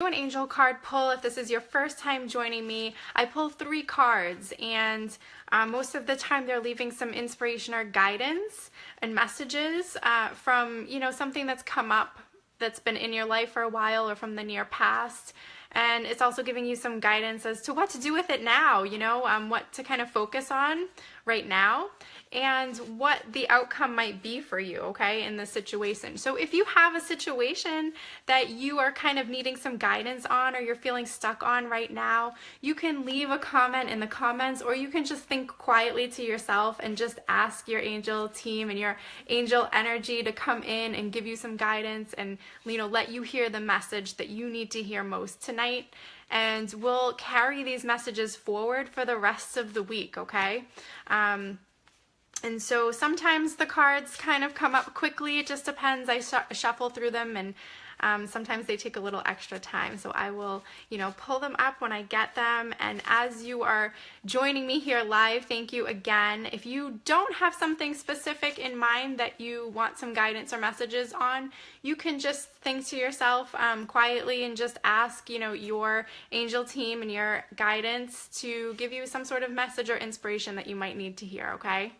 An angel card pull. If this is your first time joining me, I pull 3 cards, and most of the time they're leaving some inspiration or guidance and messages from something that's come up that's been in your life for a while or from the near past. And it's also giving you some guidance as to what to do with it now, what to kind of focus on right now and what the outcome might be for you, okay, in this situation. So if you have a situation that you are kind of needing some guidance on or you're feeling stuck on right now, you can leave a comment in the comments, or you can just think quietly to yourself and just ask your angel team and your angel energy to come in and give you some guidance and let you hear the message that you need to hear most tonight. And we'll carry these messages forward for the rest of the week, okay? And so sometimes the cards kind of come up quickly. It just depends. I shuffle through them, and sometimes they take a little extra time. So I will, pull them up when I get them. And as you are joining me here live, thank you again. If you don't have something specific in mind that you want some guidance or messages on, you can just think to yourself quietly and just ask, your angel team and your guidance to give you some sort of message or inspiration that you might need to hear, okay?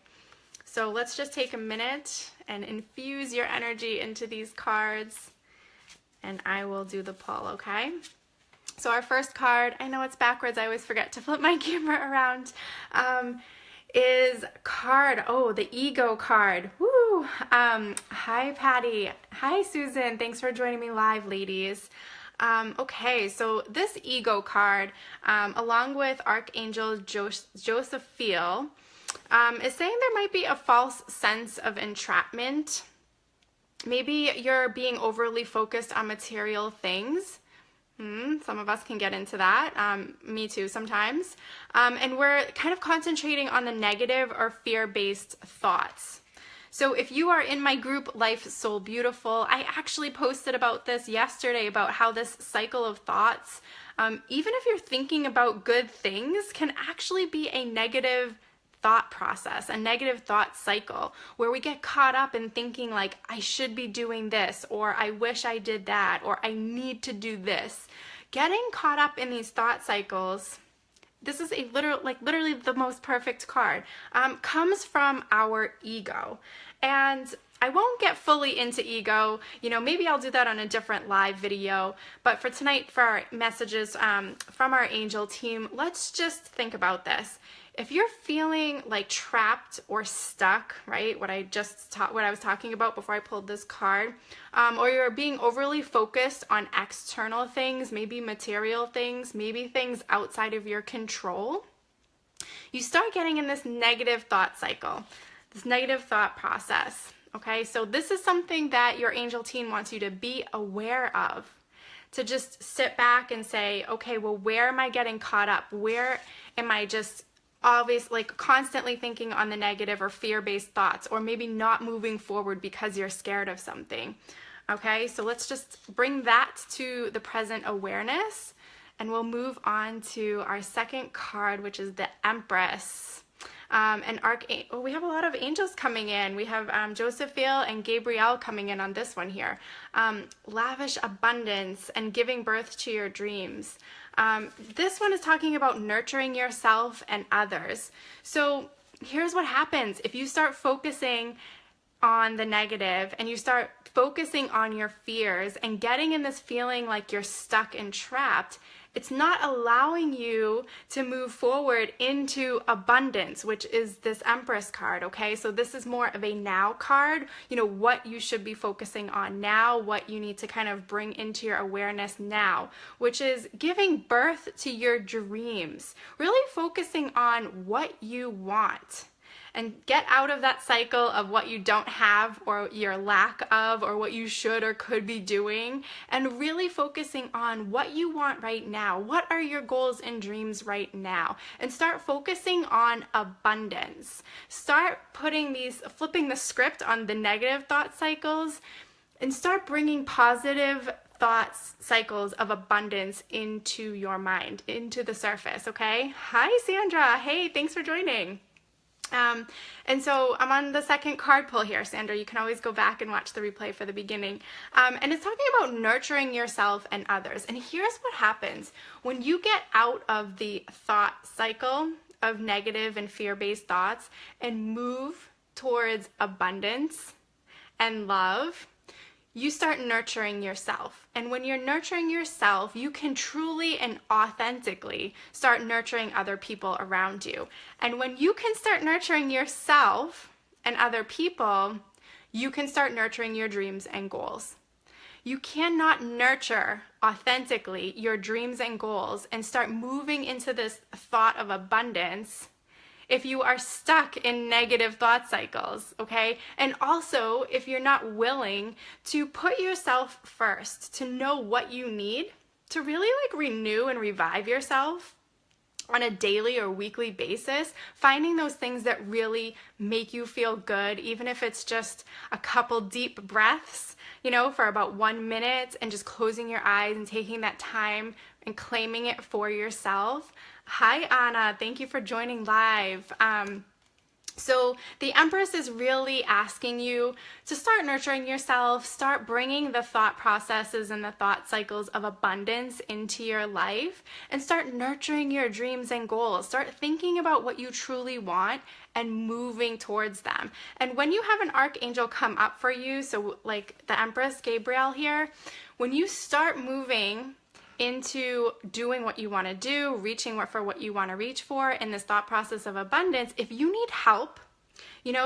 So let's just take a minute and infuse your energy into these cards, and I will do the pull, okay? So our first card, I know it's backwards, I always forget to flip my camera around, is the ego card. Woo! Hi Patty, hi Susan, thanks for joining me live, ladies. Okay, so this ego card, along with Archangel Josephiel, is saying there might be a false sense of entrapment. Maybe you're being overly focused on material things. Some of us can get into that. Me too sometimes. And we're kind of concentrating on the negative or fear-based thoughts. So if you are in my group Life Soul Beautiful, I actually posted about this yesterday, about how this cycle of thoughts, even if you're thinking about good things, can actually be a negative thought process, a negative thought cycle, where we get caught up in thinking like, I should be doing this, or I wish I did that, or I need to do this. Getting caught up in these thought cycles, this is literally the most perfect card, comes from our ego. And I won't get fully into ego, maybe I'll do that on a different live video, but for tonight, for our messages from our angel team, let's just think about this. If you're feeling like trapped or stuck, right, what I was talking about before I pulled this card, or you're being overly focused on external things, maybe material things, maybe things outside of your control, you start getting in this negative thought cycle, this negative thought process. Okay, so this is something that your angel team wants you to be aware of, to just sit back and say, okay, well, where am I getting caught up? Where am I just constantly thinking on the negative or fear-based thoughts, or maybe not moving forward because you're scared of something? Okay, so let's just bring that to the present awareness, and we'll move on to our second card, which is the Empress. And we have a lot of angels coming in. We have Josephiel and Gabrielle coming in on this one here. Lavish abundance and giving birth to your dreams. This one is talking about nurturing yourself and others. So here's what happens. If you start focusing on the negative and you start focusing on your fears and getting in this feeling like you're stuck and trapped, it's not allowing you to move forward into abundance, which is this Empress card, okay? So this is more of a now card, what you should be focusing on now, what you need to kind of bring into your awareness now, which is giving birth to your dreams, really focusing on what you want. And get out of that cycle of what you don't have or your lack of or what you should or could be doing, and really focusing on what you want right now. What are your goals and dreams right now? And start focusing on abundance. Start flipping the script on the negative thought cycles and start bringing positive thoughts, cycles of abundance into your mind, into the surface, okay? Hi, Sandra. Hey, thanks for joining. And so I'm on the second card pull here, Sandra. You can always go back and watch the replay for the beginning. And it's talking about nurturing yourself and others. And here's what happens. When you get out of the thought cycle of negative and fear-based thoughts and move towards abundance and love, you start nurturing yourself. And when you're nurturing yourself, you can truly and authentically start nurturing other people around you. And when you can start nurturing yourself and other people, you can start nurturing your dreams and goals. You cannot nurture authentically your dreams and goals and start moving into this thought of abundance if you are stuck in negative thought cycles, okay? And also, if you're not willing to put yourself first, to know what you need, to really renew and revive yourself on a daily or weekly basis, finding those things that really make you feel good, even if it's just a couple deep breaths, for about 1 minute, and just closing your eyes and taking that time and claiming it for yourself. Hi, Anna. Thank you for joining live. So the Empress is really asking you to start nurturing yourself, start bringing the thought processes and the thought cycles of abundance into your life, and start nurturing your dreams and goals. Start thinking about what you truly want and moving towards them. And when you have an archangel come up for you, so like the Empress, Gabriel here, when you start moving into doing what you want to do, reaching for what you want to reach for in this thought process of abundance, if you need help,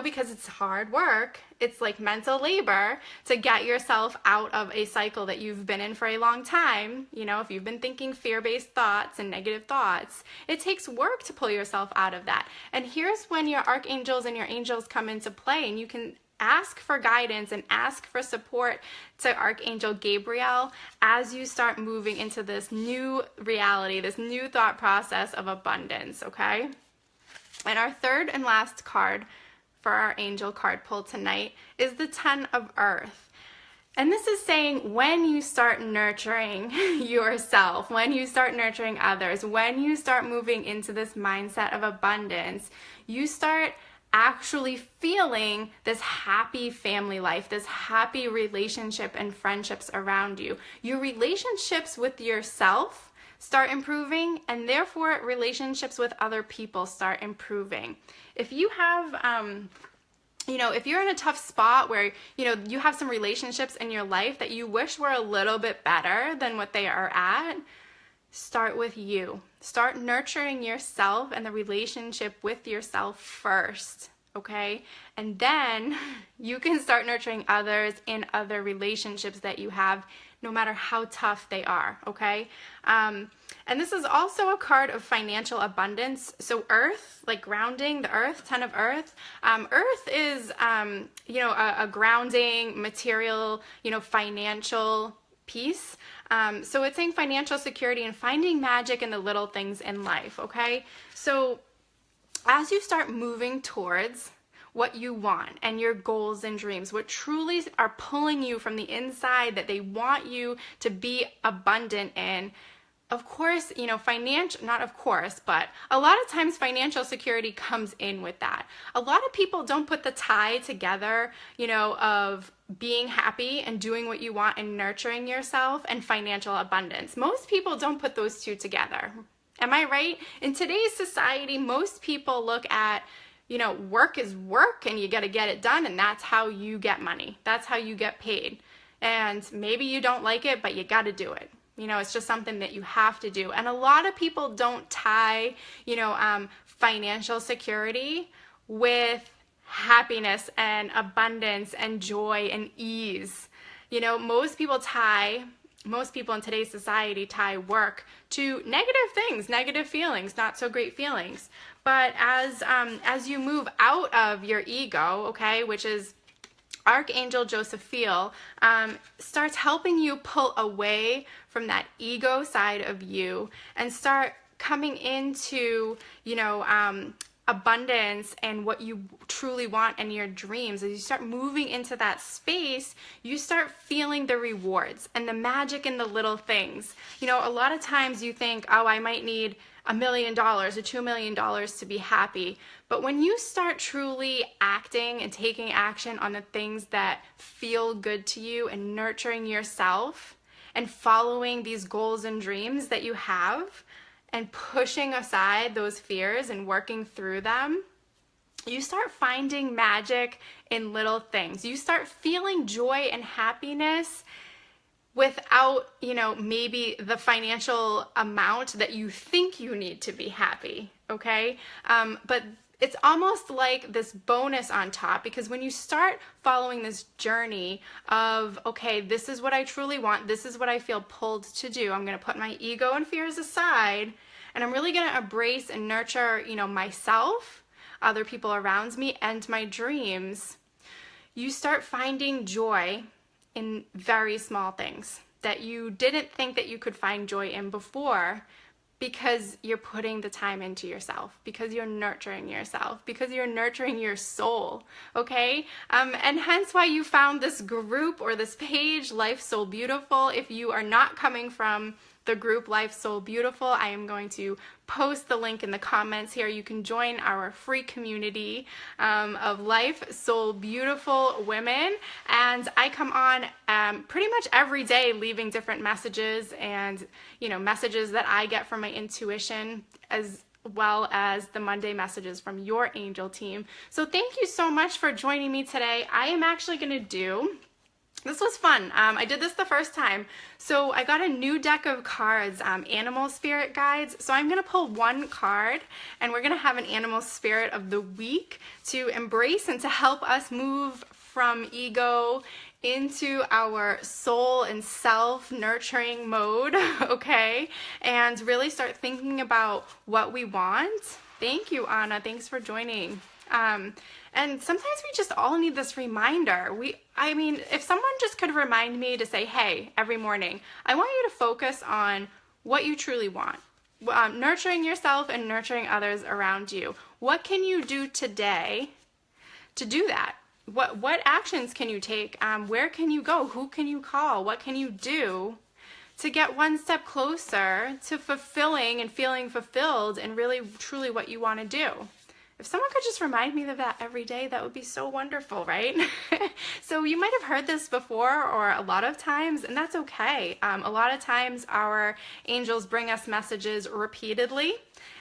because it's hard work, it's like mental labor to get yourself out of a cycle that you've been in for a long time. If you've been thinking fear-based thoughts and negative thoughts, it takes work to pull yourself out of that. And here's when your archangels and your angels come into play, and you can ask for guidance and ask for support to Archangel Gabriel as you start moving into this new reality, this new thought process of abundance, okay? And our third and last card for our angel card pull tonight is the 10 of Earth. And this is saying when you start nurturing yourself, when you start nurturing others, when you start moving into this mindset of abundance, you start actually feeling this happy family life, this happy relationship and friendships around you. Your relationships with yourself start improving, and therefore relationships with other people start improving. If you have, if you're in a tough spot where, you have some relationships in your life that you wish were a little bit better than what they are at, start with you. Start nurturing yourself and the relationship with yourself first, okay? And then you can start nurturing others in other relationships that you have, no matter how tough they are, okay? And this is also a card of financial abundance. So Earth, like grounding, the Earth, 10 of Earth. Earth is, a grounding, material, financial piece. So it's saying financial security and finding magic in the little things in life, okay? So as you start moving towards what you want and your goals and dreams, what truly are pulling you from the inside that they want you to be abundant in, of course, not of course, but a lot of times financial security comes in with that. A lot of people don't put the tie together, of being happy and doing what you want and nurturing yourself and financial abundance. Most people don't put those two together. Am I right? In today's society, most people look at, work is work and you got to get it done, and that's how you get money. That's how you get paid. And maybe you don't like it, but you got to do it. It's just something that you have to do. And a lot of people don't tie, financial security with happiness and abundance and joy and ease. Most people in today's society tie work to negative things, negative feelings, not so great feelings. But as you move out of your ego, okay, which is Archangel Josephiel, starts helping you pull away from that ego side of you and start coming into, abundance and what you truly want and your dreams, as you start moving into that space, you start feeling the rewards and the magic in the little things. You know, a lot of times you think, oh, I might need $1 million or $2 million to be happy. But when you start truly acting and taking action on the things that feel good to you and nurturing yourself and following these goals and dreams that you have, and pushing aside those fears and working through them, you start finding magic in little things. You start feeling joy and happiness without, you know, maybe the financial amount that you think you need to be happy, okay? But it's almost like this bonus on top, because when you start following this journey of, okay, this is what I truly want, this is what I feel pulled to do, I'm going to put my ego and fears aside, and I'm really going to embrace and nurture, you know, myself, other people around me, and my dreams, you start finding joy in very small things that you didn't think that you could find joy in before, because you're putting the time into yourself, because you're nurturing yourself, because you're nurturing your soul, okay? And hence why you found this group or this page, Life Soul Beautiful. If you are not coming from the group Life Soul Beautiful, I am going to post the link in the comments here. You can join our free community of Life Soul Beautiful women, and I come on pretty much every day leaving different messages, and you know, messages that I get from my intuition, as well as the Monday messages from your angel team. So thank you so much for joining me today. I am actually going to do, this was fun. I did this the first time. So I got a new deck of cards, animal spirit guides. So I'm going to pull one card, and we're going to have an animal spirit of the week to embrace and to help us move from ego into our soul and self nurturing mode, okay? And really start thinking about what we want. Thank you, Anna. Thanks for joining. And sometimes we just all need this reminder. I mean, if someone just could remind me to say, hey, every morning, I want you to focus on what you truly want. Nurturing yourself and nurturing others around you. What can you do today to do that? What actions can you take? Where can you go? Who can you call? What can you do to get one step closer to fulfilling and feeling fulfilled and really truly what you want to do? If someone could just remind me of that every day, that would be so wonderful, right? So you might have heard this before or a lot of times, and that's okay. A lot of times our angels bring us messages repeatedly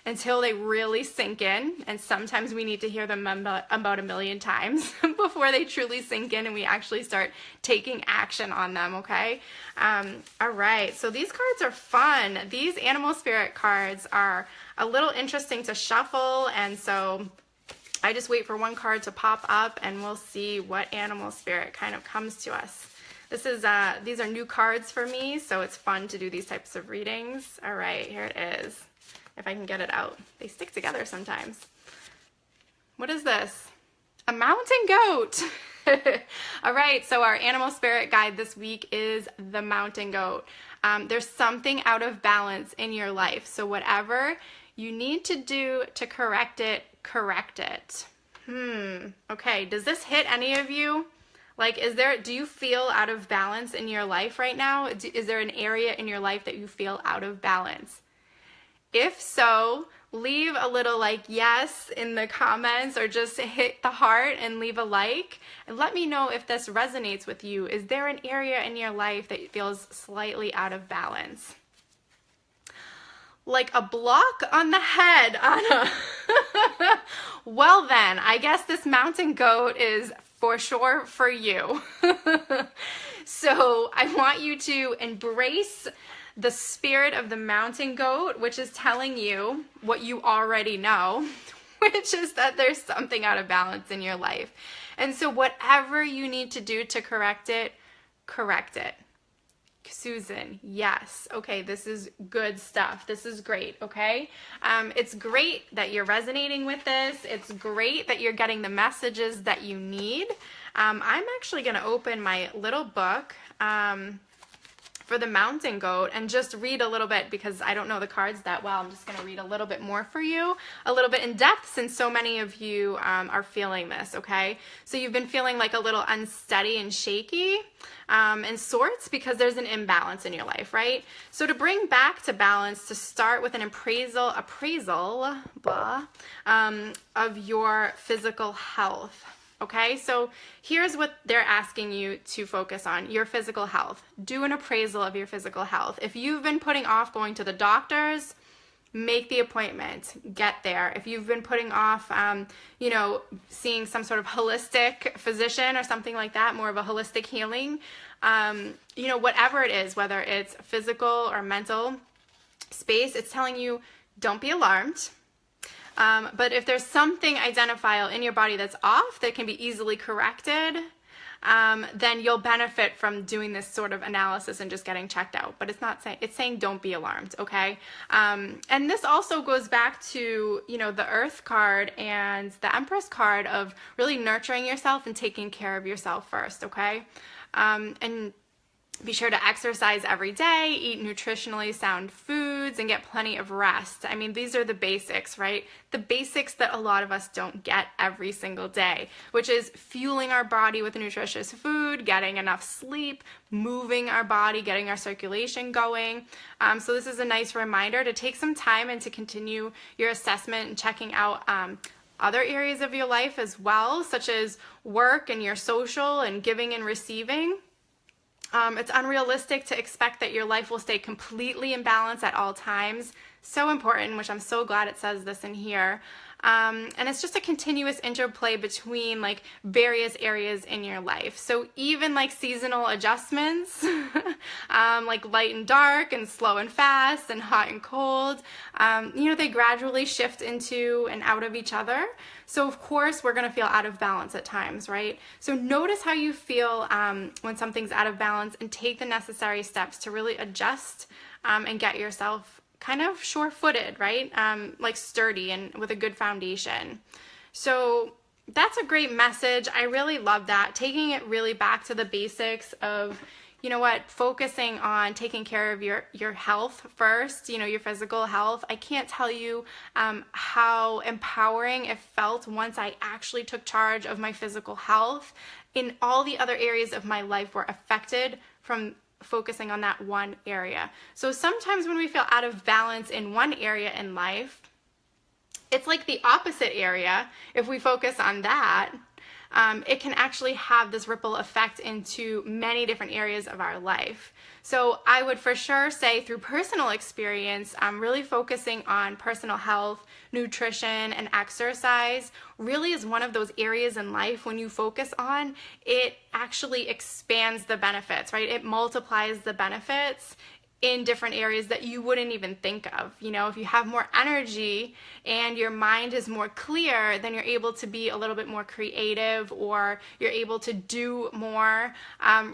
until they really sink in, and sometimes we need to hear them about 1 million times before they truly sink in and we actually start taking action on them, okay? All right, so these cards are fun. These animal spirit cards are a little interesting to shuffle, and so I just wait for one card to pop up and we'll see what animal spirit kind of comes to us. This is these are new cards for me, so it's fun to do these types of readings. All right, here it is. If I can get it out. They stick together sometimes. What is this? A mountain goat. All right, so our animal spirit guide this week is the mountain goat. There's something out of balance in your life. So whatever you need to do to correct it, correct it. Okay, does this hit any of you? Like, do you feel out of balance in your life right now? Is there an area in your life that you feel out of balance? If so, leave a little like yes in the comments, or just hit the heart and leave a like, and let me know if this resonates with you. Is there an area in your life that feels slightly out of balance? Like a block on the head, Anna. Well then, I guess this mountain goat is for sure for you. So I want you to embrace the spirit of the mountain goat, which is telling you what you already know, which is that there's something out of balance in your life. And so whatever you need to do to correct it, correct it. Susan, yes. Okay, this is good stuff. This is great, okay? It's great that you're resonating with this. It's great that you're getting the messages that you need. I'm actually going to open my little book for the mountain goat and just read a little bit, because I don't know the cards that well. I'm just going to read a little bit more for you, a little bit in depth, since so many of you are feeling this, okay? So you've been feeling like a little unsteady and shaky and sorts because there's an imbalance in your life, right? So to bring back to balance, to start with an appraisal of your physical health. Okay, so here's what they're asking you to focus on: your physical health. Do an appraisal of your physical health. If you've been putting off going to the doctors, make the appointment, get there. If you've been putting off, seeing some sort of holistic physician or something like that, more of a holistic healing, whatever it is, whether it's physical or mental space, it's telling you, don't be alarmed. But if there's something identifiable in your body that's off that can be easily corrected, then you'll benefit from doing this sort of analysis and just getting checked out. But it's saying don't be alarmed, okay? And this also goes back to, the Earth card and the Empress card of really nurturing yourself and taking care of yourself first, okay? And be sure to exercise every day, eat nutritionally sound foods, and get plenty of rest. I mean, these are the basics, right? The basics that a lot of us don't get every single day, which is fueling our body with nutritious food, getting enough sleep, moving our body, getting our circulation going. So this is a nice reminder to take some time and to continue your assessment and checking out other areas of your life as well, such as work and your social and giving and receiving. It's unrealistic to expect that your life will stay completely in balance at all times. So important, which I'm so glad it says this in here. And it's just a continuous interplay between like various areas in your life. So even like seasonal adjustments, like light and dark and slow and fast and hot and cold, they gradually shift into and out of each other. So of course we're going to feel out of balance at times, right? So notice how you feel when something's out of balance and take the necessary steps to really adjust and get yourself kind of sure-footed, right? Like sturdy and with a good foundation. So that's a great message. I really love that. Taking it really back to the basics of, focusing on taking care of your health first, your physical health. I can't tell you how empowering it felt once I actually took charge of my physical health. In all the other areas of my life were affected from focusing on that one area. So sometimes when we feel out of balance in one area in life, it's like the opposite area. If we focus on that, it can actually have this ripple effect into many different areas of our life. So I would for sure say through personal experience, really focusing on personal health, nutrition, and exercise really is one of those areas in life when you focus on, it actually expands the benefits, right? It multiplies the benefits in different areas that you wouldn't even think of. If you have more energy and your mind is more clear, then you're able to be a little bit more creative, or you're able to do more,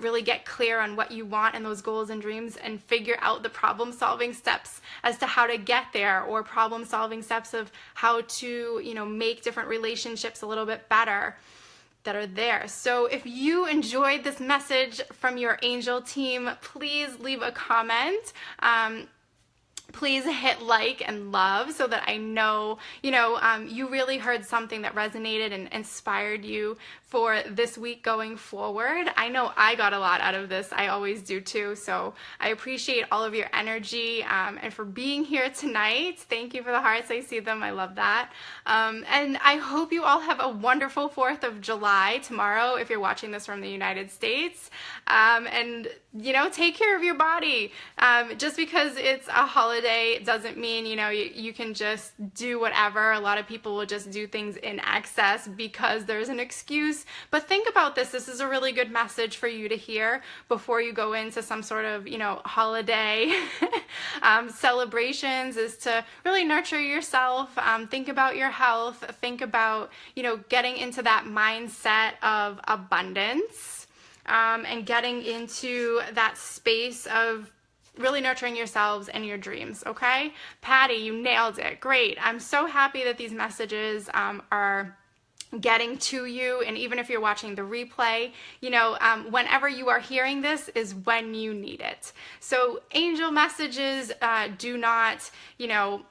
really get clear on what you want and those goals and dreams, and figure out the problem solving steps as to how to get there, or problem solving steps of how to, make different relationships a little bit better that are there. So if you enjoyed this message from your angel team, please leave a comment. Please hit like and love so that I know, you really heard something that resonated and inspired you for this week going forward. I know I got a lot out of this. I always do too. So I appreciate all of your energy and for being here tonight. Thank you for the hearts. I see them. I love that. And I hope you all have a wonderful 4th of July tomorrow if you're watching this from the United States. And take care of your body. Just because it's a holiday doesn't mean, you can just do whatever. A lot of people will just do things in excess because there's an excuse. But think about this. This is a really good message for you to hear before you go into some sort of, holiday celebrations, is to really nurture yourself. Think about your health. Think about, getting into that mindset of abundance. And getting into that space of really nurturing yourselves and your dreams, okay? Patty, you nailed it. Great. I'm so happy that these messages are getting to you. And even if you're watching the replay, you know, whenever you are hearing this is when you need it. So angel messages do not, you know,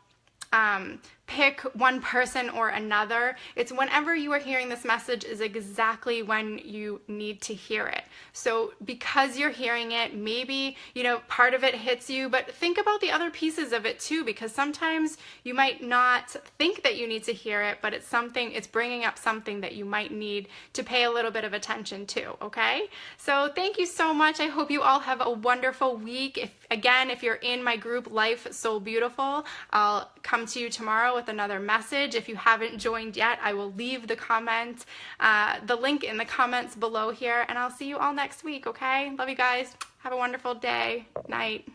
pick one person or another. It's whenever you are hearing this message is exactly when you need to hear it. So because you're hearing it, maybe, you know, part of it hits you, but think about the other pieces of it too, because sometimes you might not think that you need to hear it, but it's bringing up something that you might need to pay a little bit of attention to, okay? So thank you so much. I hope you all have a wonderful week. If you're in my group, Life Soul Beautiful, I'll come to you tomorrow with another message. If you haven't joined yet, I will leave the link in the comments below here, and I'll see you all next week, okay? Love you guys. Have a wonderful day, night.